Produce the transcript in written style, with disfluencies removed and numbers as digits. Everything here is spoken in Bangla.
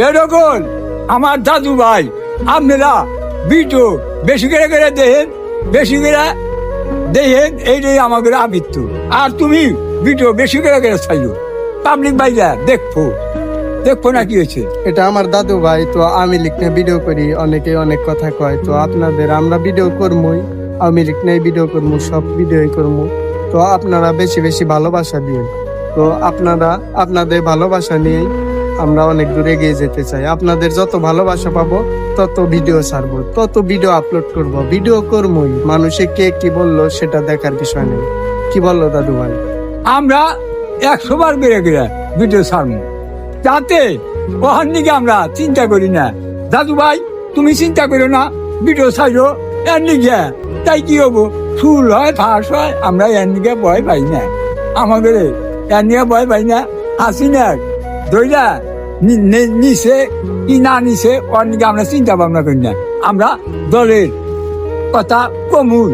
এরকম আমার দাদু ভাই আপনারা ভিডিও বেশি করে করে দেখেন, বেশি করে দেখেন, এইটাই আমাদের আবৃত্ত। আর তুমি ভিডিও বেশি করে করে চাইও, পাবলিক ভাইরা দেখবো না কি হয়েছে। এটা আমার দাদু ভাই, তো আমি লিখনে ভিডিও করি, অনেকে অনেক কথা কয়, তো আপনাদের আমরা ভিডিও করবই, আমি লিখনে ভিডিও করবো, সব ভিডিওই করবো। তো আপনারা বেশি বেশি ভালোবাসা দিন। তো আপনাদের ভালোবাসা নিয়েই আমরা অনেক দূর এগিয়ে যেতে চাই। আপনাদের যত ভালোবাসা পাবো তত ভিডিও ছাড়বো, তত ভিডিও আপলোড করব, ভিডিও করবই। মানুষে কে কি বললো সেটা দেখার বিষয় নেই। কি বললো দাদু ভাই? আমরা 100 বার বেড়ে গেলে ভিডিও ছাড়বো, যাতে ওখান দিকে আমরা চিন্তা করি না। দাদু ভাই তুমি চিন্তা করো না, ভিডিও ছাড়ো এর দিকে, তাই কি হবো, ফুল হয় ফাঁস হয়, আমরা এর দিকে ভয় পাই না। আমাদের এর দিকে ভয় পাই না। হাসি না দইরা নিছে কি না নিছে ওর দিকে আমরা চিন্তা ভাবনা করি না। আমরা দলের কথা কমুল